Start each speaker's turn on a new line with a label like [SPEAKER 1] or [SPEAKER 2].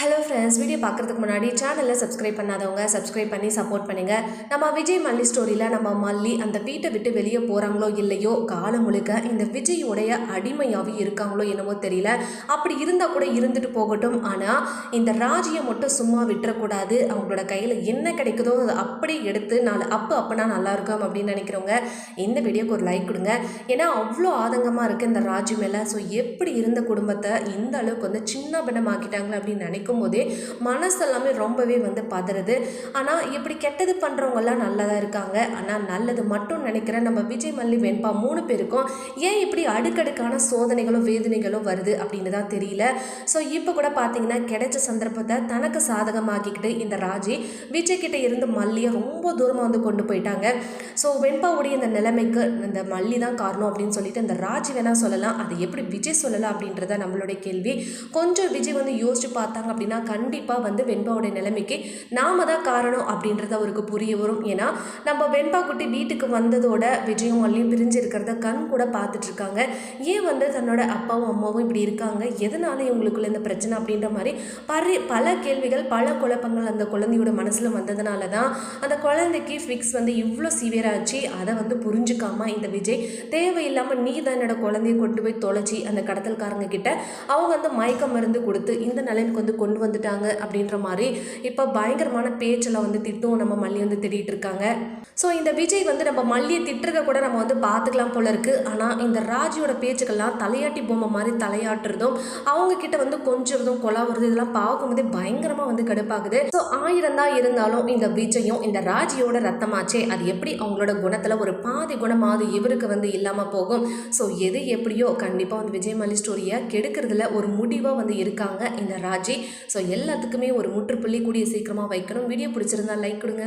[SPEAKER 1] Hello friends, video பார்க்குறதுக்கு முன்னாடி சேனலில் சப்ஸ்கிரைப் பண்ணாதவங்க சப்ஸ்கிரைப் பண்ணி சப்போர்ட் பண்ணுங்கள். நம்ம விஜய் மல்லி ஸ்டோரியில் நம்ம மல்லி அந்த வீட்டை விட்டு வெளியே போகிறாங்களோ இல்லையோ, காலம் முழுக்க இந்த விஜயோடைய அடிமையாகவே இருக்காங்களோ என்னமோ தெரியல. அப்படி இருந்தால் கூட இருந்துட்டு போகட்டும், ஆனால் இந்த ராஜியை மட்டும் சும்மா விட்டுறக்கூடாது. அவங்களோட கையில் என்ன கிடைக்குதோ அதை அப்படி எடுத்து அப்போனா நல்லாயிருக்கும் அப்படின்னு நினைக்கிறவங்க இந்த வீடியோக்கு ஒரு லைக் கொடுங்க. ஏன்னா அவ்வளோ ஆதங்கமாக இருக்குது இந்த ராஜி மேலே. ஸோ எப்படி இருந்த குடும்பத்தை இந்த அளவுக்கு வந்து சின்ன பின்னமாக்கிட்டாங்களே அப்படின்னு நினைக்கும் போதே மனசெல்லாமே ரொம்பவே வந்து பதறுது. ஆனால் இப்படி கெட்டது பண்ணுறவங்கெல்லாம் நல்லா தான் இருக்காங்க. ஆனால் நல்லது மட்டும் நினைக்கிற நம்ம விஜய் மல்லி வெண்பா 3 பேருக்கும் ஏன் இப்படி அடுக்கடுக்கான சோதனைகளும் வேதனைகளும் வருது அப்படின்னு தான் தெரியல. ஸோ இப்போ கூட பார்த்தீங்கன்னா கிடைச்ச சந்தர்ப்பத்தை தனக்கு சாதகமாக்கிக்கிட்டு இந்த ராஜி விஜய் கிட்ட இருந்து மல்லியை ரொம்ப தூரமாக வந்து கொண்டு போயிட்டாங்க. ஸோ வெண்பாவுடைய இந்த நிலைமைக்கு இந்த மல்லி தான் காரணம் அப்படின்னு சொல்லிட்டு இந்த ராஜி வேணா சொல்லலாம். அது எப்படி விஜய் சொல்லலாம் அப்படின்றத நம்மளுடைய கேள்வி. கொஞ்சம் விஜய் வந்து யோசிச்சு பார்த்தாங்க அப்படின்னா கண்டிப்பாக வந்து வெண்பாவுடைய நிலைமைக்கு நாம தான் காரணம் அப்படின்றது அவருக்கு புரிய வரும். ஏன்னா நம்ம வெண்பா குட்டி வீட்டுக்கு வந்ததோட விஜயும் மல்லியும் பிரிஞ்சு இருக்கிறத கண் கூட பார்த்துட்டு இருக்காங்க. ஏன் வந்து தன்னோட அப்பாவும் அம்மாவும் இப்படி இருக்காங்க, எதனால இவங்களுக்குள்ள இந்த பிரச்சனை அப்படின்ற மாதிரி பல கேள்விகள் பல குழப்பங்கள் அந்த குழந்தையோட மனசில் வந்ததுனால தான் அந்த குழந்தைக்கு ஃபிக்ஸ் வந்து இவ்வளோ சிவியராச்சு. அதை வந்து புரிஞ்சுக்காம இந்த விஜய் தேவையில்லாமல் நீ தான் என்னோட குழந்தைய கொண்டு போய் தொலைச்சி அந்த கடத்தல்காரங்க கிட்ட அவங்க வந்து மயக்க மருந்து கொடுத்து இந்த நிலைமைக்கு வந்து கொண்டு வந்துட்டாங்க அப்படின்ற மாதிரி இப்போ பயங்கரமான பேச்செல்லாம் வந்து திட்டும் நம்ம மல்லி வந்து திட்டிகிட்டு இருக்காங்க. ஸோ இந்த விஜய் வந்து நம்ம மல்லியை திட்டுறத கூட நம்ம வந்து பார்த்துக்கலாம் போல இருக்குது. ஆனால் இந்த ராஜியோட பேச்சுக்கெல்லாம் தலையாட்டி பொம்மை மாதிரி தலையாட்டுறதும் அவங்க கிட்ட வந்து கொஞ்சம் கொலாவுறது இதெல்லாம் பார்க்கும்போதே பயங்கரமாக வந்து கடுப்பாகுது. ஸோ 1000 தான் இருந்தாலும் இந்த விஜயும் இந்த ராஜியோட ரத்தமாச்சே, அது எப்படி அவங்களோட குணத்தில் ஒரு பாதி குணமாவது இவருக்கு வந்து இல்லாமல் போகும். ஸோ எது எப்படியோ கண்டிப்பாக வந்து விஜய் மல்லி ஸ்டோரியை கெடுக்கிறதுல ஒரு முடிவாக வந்து இருக்காங்க இந்த ராஜி. ஸோ எல்லாத்துக்குமே ஒரு முற்றுப்புள்ளி கூடிய சீக்கிரமாக வைக்கணும். வீடியோ பிடிச்சிருந்தா லைக் கொடுங்க.